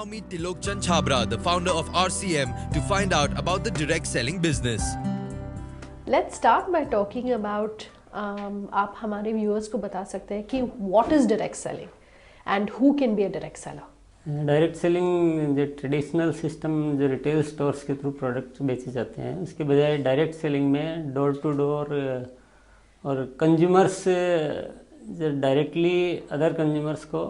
meet Tilok Chand Chhabra, the founder of RCM, to find out about the direct selling business. Let's start by talking about आप हमारे viewers को बता सकते हैं कि what is direct selling and who can be a direct seller? Direct selling जो traditional system जो retail stores के थ्रू प्रोडक्ट्स बेचे जाते हैं उसके बजाय डायरेक्ट सेलिंग में डोर टू डोर और कंज्यूमर्स जो डायरेक्टली अदर कंज्यूमर्स को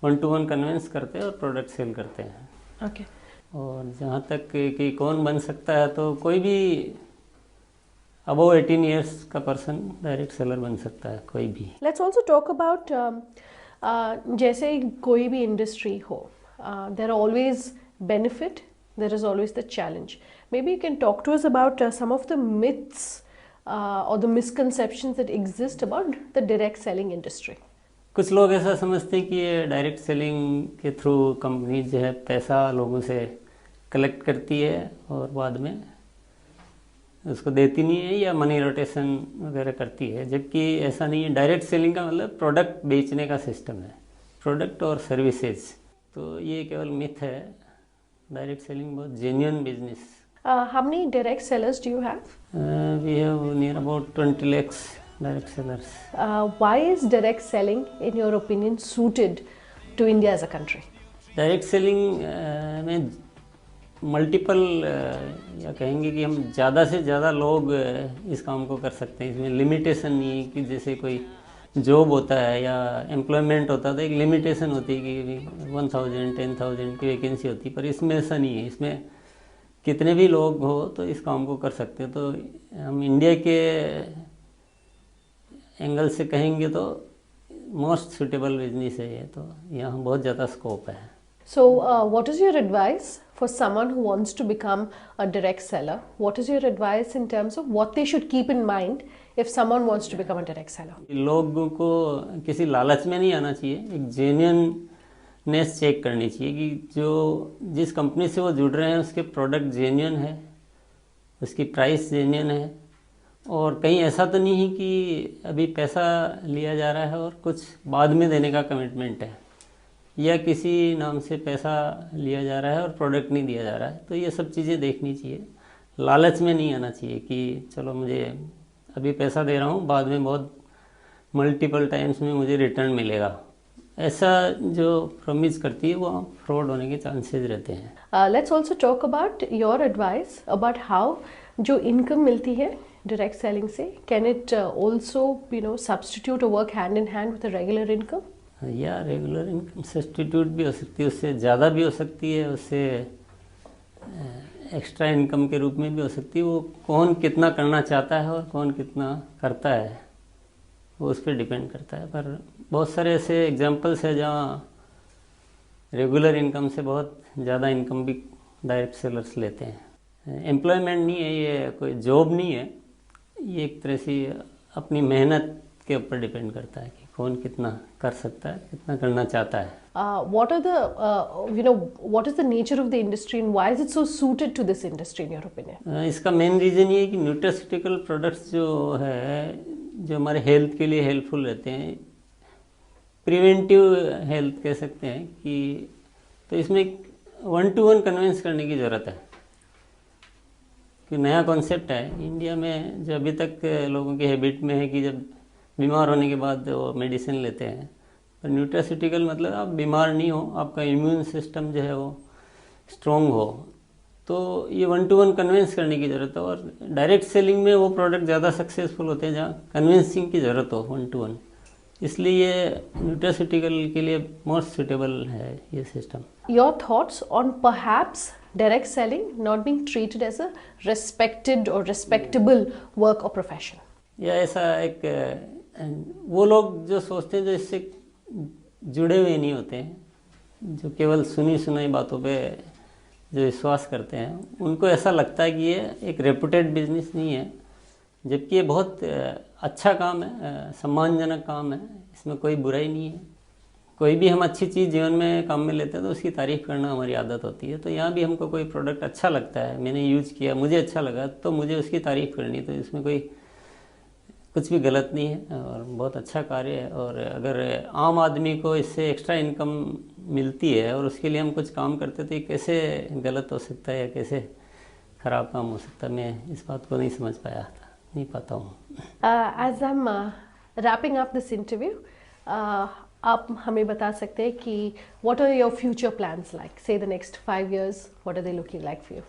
1-to-1 कन्विंस करते हैं और प्रोडक्ट सेल करते हैं। Okay. और जहाँ तक कि कौन बन सकता है तो कोई भी अबव 18 ईयर्स का पर्सन डायरेक्ट सेलर बन सकता है, कोई भी। Let's also talk about जैसे कोई भी इंडस्ट्री हो, there are always benefit, there is always the challenge. Maybe you can talk to us about some of the myths or the misconceptions that exist about the direct selling industry. कुछ लोग ऐसा समझते हैं कि ये direct selling के through company जो है पैसा लोगों से कलेक्ट करती है और बाद में उसको देती नहीं है या मनी रोटेशन वगैरह करती है, जबकि ऐसा नहीं है। डायरेक्ट सेलिंग का मतलब प्रोडक्ट बेचने का सिस्टम है, प्रोडक्ट और सर्विसेज। तो ये केवल मिथ है। डायरेक्ट सेलिंग बहुत genuine business. How many direct sellers do you have? We have near about 20 lakhs direct sellers. Why is direct selling, in your opinion, suited to India as a country? Direct selling में multiple या कहेंगे कि हम ज़्यादा से ज़्यादा लोग इस काम को कर सकते हैं। इसमें लिमिटेशन नहीं है कि जैसे कोई जॉब होता है या एम्प्लॉयमेंट होता है तो एक लिमिटेशन होती है कि 1000 10,000 की वैकेंसी होती है, पर इसमें ऐसा नहीं है। इसमें कितने भी लोग हो तो इस काम को कर सकते हैं। तो हम इंडिया के एंगल से कहेंगे तो मोस्ट सुटेबल बिजनेस है ये, तो यहाँ बहुत ज़्यादा स्कोप है। So, what is your advice for someone who wants to become a direct seller? What is your advice in terms of what they should keep in mind if someone wants to become a direct seller? लोगों को किसी लालच में नहीं आना चाहिए, एक genuineness check करनी चाहिए कि जो जिस कंपनी से वो जुड़ रहे हैं उसके प्रोडक्ट जेन्युइन है, उसकी प्राइस जेन्युइन है, और कहीं ऐसा तो नहीं है कि अभी पैसा लिया जा रहा है और कुछ बाद में देने का कमिटमेंट है, या किसी नाम से पैसा लिया जा रहा है और प्रोडक्ट नहीं दिया जा रहा है। तो ये सब चीज़ें देखनी चाहिए। लालच में नहीं आना चाहिए कि चलो मुझे अभी पैसा दे रहा हूँ, बाद में बहुत मल्टीपल टाइम्स में मुझे रिटर्न मिलेगा। ऐसा जो प्रॉमिस करती है वो फ्रॉड होने के चांसेस रहते हैं। Let's also talk about your advice about how जो इनकम मिलती है direct selling से, can it also substitute or work hand in hand with a regular income? या रेगुलर इनकम सब्सटीट्यूट भी हो सकती है, उससे ज़्यादा भी हो सकती है, उससे एक्स्ट्रा इनकम के रूप में भी हो सकती है। वो कौन कितना करना चाहता है और कौन कितना करता है वो उस पर डिपेंड करता है। पर बहुत सारे ऐसे एग्जांपल्स हैं जहाँ रेगुलर इनकम से बहुत ज़्यादा इनकम भी डायरेक्ट सेलर्स लेते हैं। एम्प्लॉयमेंट नहीं है, ये कोई जॉब नहीं है, ये एक तरह से अपनी मेहनत के ऊपर डिपेंड करता है कि कौन कितना कर सकता है, कितना करना चाहता है। What are the what is the nature of the industry and why is it so suited to this industry in your opinion? इसका मेन रीज़न ये है कि न्यूट्रास्यूटिकल प्रोडक्ट्स जो है जो हमारे हेल्थ के लिए हेल्पफुल रहते हैं, प्रिवेंटिव हेल्थ कह सकते हैं कि, तो इसमें 1-to-1 कन्विंस करने की ज़रूरत है कि नया कॉन्सेप्ट है इंडिया में। जो अभी तक लोगों की हैबिट में है कि जब बीमार होने के बाद वो मेडिसिन लेते हैं, पर न्यूट्रास्यूटिकल मतलब आप बीमार नहीं हो, आपका इम्यून सिस्टम जो है वो स्ट्रॉन्ग हो, तो ये 1-to-1 कन्विंस करने की ज़रूरत है। और डायरेक्ट सेलिंग में वो प्रोडक्ट ज़्यादा सक्सेसफुल होते हैं जहाँ कन्विंसिंग की ज़रूरत हो 1-to-1, इसलिए ये न्यूट्रास्यूटिकल के लिए मोस्ट सुटेबल है ये system. Your thoughts on perhaps direct selling not being treated as a respected or respectable work or profession? या ऐसा एक वो लोग जो सोचते हैं जो इससे जुड़े हुए नहीं होते हैं, जो केवल सुनी सुनाई बातों पे जो विश्वास करते हैं, उनको ऐसा लगता है कि ये एक रेपुटेड बिजनेस नहीं है, जबकि ये बहुत अच्छा काम है, सम्मानजनक काम है, इसमें कोई बुराई नहीं है। कोई भी हम अच्छी चीज़ जीवन में काम में लेते हैं तो उसकी तारीफ़ करना हमारी आदत होती है। तो यहाँ भी हमको कोई प्रोडक्ट अच्छा लगता है, मैंने यूज किया, मुझे अच्छा लगा, तो मुझे उसकी तारीफ़ करनी, तो इसमें कुछ भी गलत नहीं है और बहुत अच्छा कार्य है। और अगर आम आदमी को इससे एक्स्ट्रा इनकम मिलती है और उसके लिए हम कुछ काम करते तो ये कैसे गलत हो सकता है या कैसे ख़राब काम हो सकता है, मैं इस बात को नहीं समझ पाया था, नहीं पाता हूँ। As I'm wrapping up this interview, आप हमें बता सकते हैं कि what are your future plans like? Say the next 5 years, what are they looking like for you?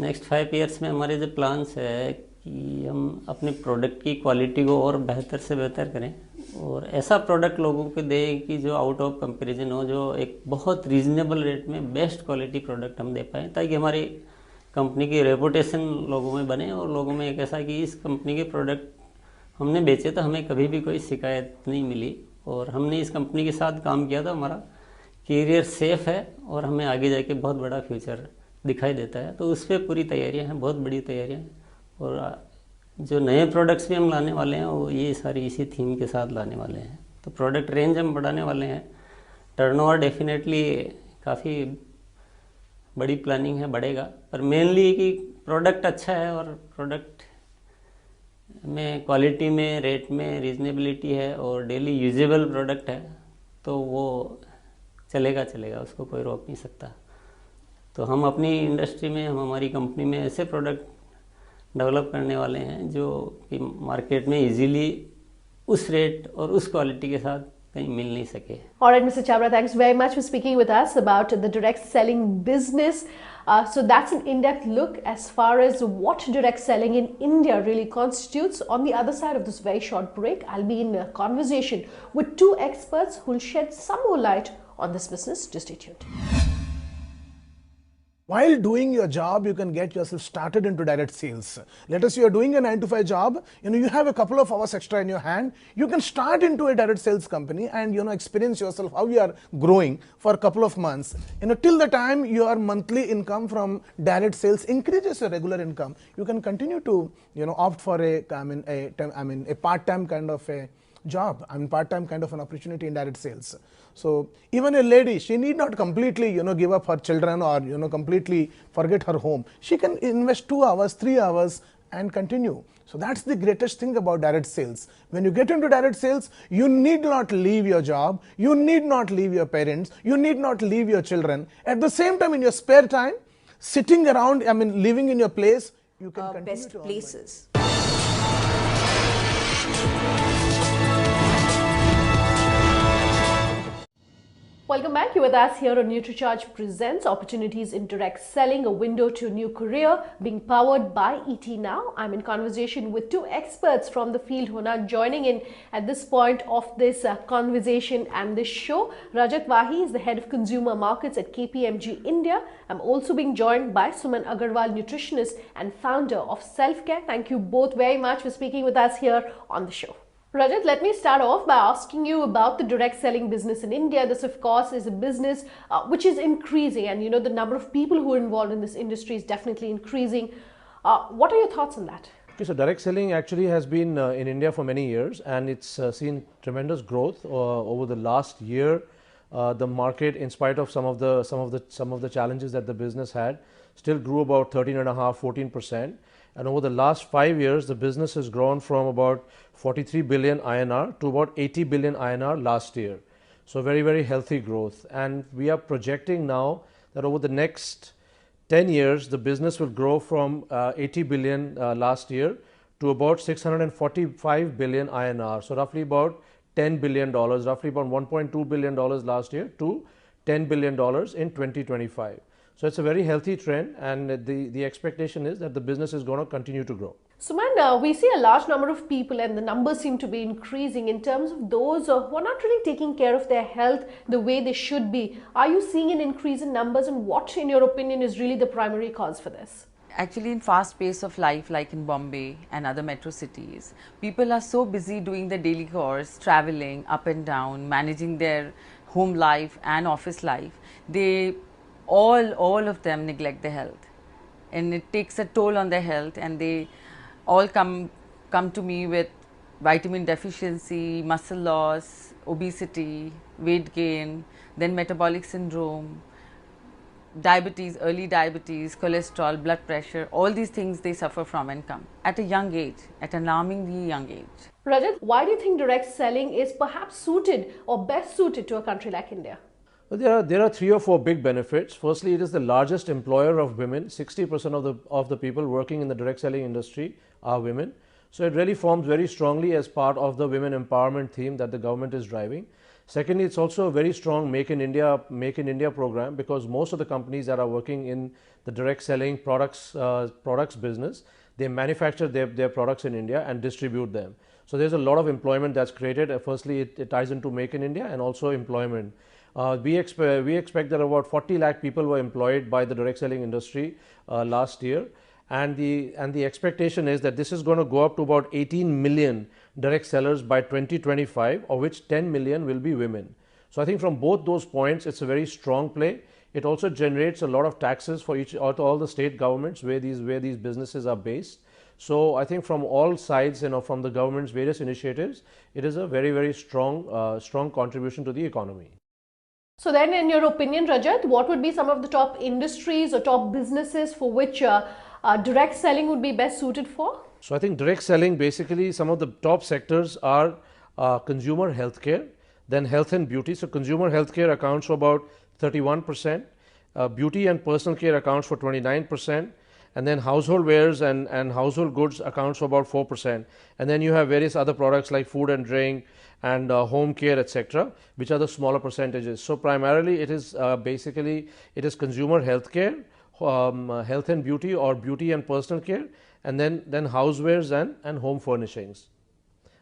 Next 5 years में हमारे जो प्लान्स है कि हम अपने प्रोडक्ट की क्वालिटी को और बेहतर से बेहतर करें और ऐसा प्रोडक्ट लोगों को दें कि जो आउट ऑफ कंपैरिजन हो, जो एक बहुत रीजनेबल रेट में बेस्ट क्वालिटी प्रोडक्ट हम दे पाएँ, ताकि हमारी कंपनी की रेपुटेशन लोगों में बने और लोगों में एक ऐसा कि इस कंपनी के प्रोडक्ट हमने बेचे तो हमें कभी भी कोई शिकायत नहीं मिली और हमने इस कंपनी के साथ काम किया तो हमारा करियर सेफ है और हमें आगे जाके बहुत बड़ा फ्यूचर दिखाई देता है। तो उस पर पूरी तैयारियां हैं, बहुत बड़ी तैयारियां हैं। और जो नए प्रोडक्ट्स भी हम लाने वाले हैं वो ये सारी इसी थीम के साथ लाने वाले हैं। तो प्रोडक्ट रेंज हम बढ़ाने वाले हैं। टर्नओवर डेफिनेटली काफ़ी बड़ी प्लानिंग है, बढ़ेगा, पर मेनली कि प्रोडक्ट अच्छा है और प्रोडक्ट में क्वालिटी में रेट में रीजनेबिलिटी है और डेली यूजेबल प्रोडक्ट है तो वो चलेगा, उसको कोई रोक नहीं सकता। तो हम अपनी इंडस्ट्री में, हम हमारी कंपनी में ऐसे प्रोडक्ट डेवलप करने वाले हैं जो कि मार्केट में इजीली उस रेट और उस क्वालिटी के साथ कहीं मिल नहीं सके। All right, Mr. Chabra, thanks very much for speaking with us about the direct selling business. So that's an in-depth look as far as what direct selling in India really constitutes. On the other side of this very short break, I'll be in a conversation with two experts who will shed some more light on this business. Just stay tuned. While doing your job, you can get yourself started into direct sales. Let us say you are doing a 9 to 5 job, you have a couple of hours extra in your hand, you can start into a direct sales company and experience yourself how you are growing for a couple of months. Till the time your monthly income from direct sales increases your regular income, you can continue to opt for a part-time kind of a job, part-time kind of an opportunity in direct sales. So even a lady, she need not completely give up her children or completely forget her home. She can invest 2 hours, 3 hours and continue. So that's the greatest thing about direct sales. When you get into direct sales, you need not leave your job, you need not leave your parents, you need not leave your children. At the same time, in your spare time, sitting around, living in your place, you can continue best to places. Welcome back. You're with us here on NutriCharge Presents Opportunities in Direct Selling, a window to a new career, being powered by ET Now. I'm in conversation with two experts from the field who are now joining in at this point of this conversation and this show. Rajat Wahi is the head of consumer markets at KPMG India. I'm also being joined by Suman Agarwal, nutritionist and founder of Self-Care. Thank you both very much for speaking with us here on the show. Rajat, let me start off by asking you about the direct selling business in India. This, of course, is a business which is increasing, and the number of people who are involved in this industry is definitely increasing. What are your thoughts on that? Okay, so direct selling actually has been in India for many years, and it's seen tremendous growth over the last year. The market, in spite of some of the challenges that the business had, still grew about 13.5–14%. And over the last 5 years, the business has grown from about 43 billion INR to about 80 billion INR last year. So very, very healthy growth. And we are projecting now that over the next 10 years, the business will grow from 80 billion last year to about 645 billion INR. So roughly about $10 billion, roughly about $1.2 billion last year to $10 billion in 2025. So it's a very healthy trend, and the expectation is that the business is going to continue to grow. Suman, we see a large number of people and the numbers seem to be increasing in terms of those who are not really taking care of their health the way they should be. Are you seeing an increase in numbers, and what, in your opinion, is really the primary cause for this? Actually, in fast pace of life, like in Bombay and other metro cities, people are so busy doing their daily chores, traveling up and down, managing their home life and office life. They all of them neglect their health, and it takes a toll on their health, and they all come to me with vitamin deficiency, muscle loss, obesity, weight gain, then metabolic syndrome, diabetes, early diabetes, cholesterol, blood pressure, all these things they suffer from and come at a young age, at an alarmingly young age. Rajat, why do you think direct selling is perhaps suited or best suited to a country like India? Well, there are 3 or 4 big benefits. Firstly, it is the largest employer of women. 60% of the people working in the direct selling industry are women. So it really forms very strongly as part of the women empowerment theme that the government is driving. Secondly, it's also a very strong Make in India program, because most of the companies that are working in the direct selling products business, they manufacture their products in India and distribute them. So there's a lot of employment that's created. Firstly, it ties into Make in India and also employment. We expect that about 40 lakh people were employed by the direct selling industry last year, and the expectation is that this is going to go up to about 18 million direct sellers by 2025, of which 10 million will be women. So I think from both those points, it's a very strong play. It also generates a lot of taxes for all the state governments where these businesses are based. So I think from all sides, from the government's various initiatives, it is a very, very strong contribution to the economy. So then, in your opinion, Rajat, what would be some of the top industries or top businesses for which direct selling would be best suited for? So I think direct selling, basically some of the top sectors are consumer healthcare, then health and beauty. So consumer healthcare accounts for about 31%, beauty and personal care accounts for 29%, and then household wares and household goods accounts for about 4%. And then you have various other products like food and drink and home care, etc., which are the smaller percentages. So primarily it is it is consumer healthcare, health and beauty or beauty and personal care, and then housewares and home furnishings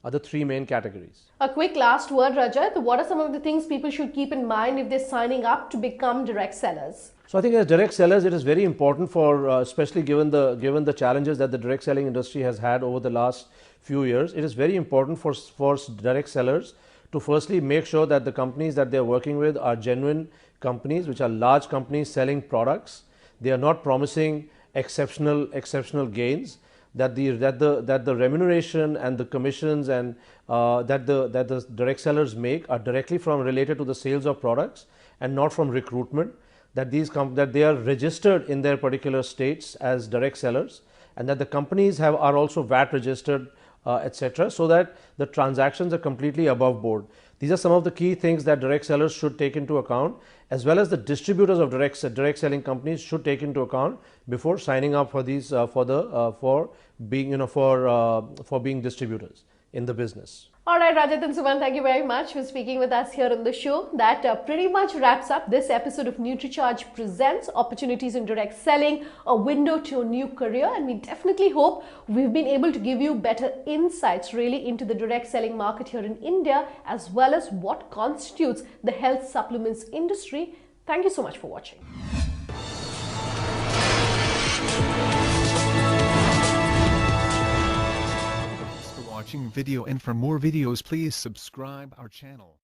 are the 3 main categories. A quick last word, Rajat. What are some of the things people should keep in mind if they're signing up to become direct sellers? So I think as direct sellers, it is very important for, especially given the challenges that the direct selling industry has had over the last few years, it is very important for direct sellers to firstly make sure that the companies that they're working with are genuine companies, which are large companies selling products. They are not promising exceptional gains. That the remuneration and the commissions and that the direct sellers make are directly related to the sales of products and not from recruitment. That they are registered in their particular states as direct sellers, and that the companies are also VAT registered, etc., so that the transactions are completely above board. These are some of the key things that direct sellers should take into account, as well as the distributors of direct selling companies should take into account before signing up for these for being distributors in the business. All right, Rajat and Suman, thank you very much for speaking with us here on the show. That pretty much wraps up this episode of NutriCharge Presents Opportunities in Direct Selling, a window to a new career. And we definitely hope we've been able to give you better insights really into the direct selling market here in India, as well as what constitutes the health supplements industry. Thank you so much for watching. Watching video, and for more videos please subscribe our channel.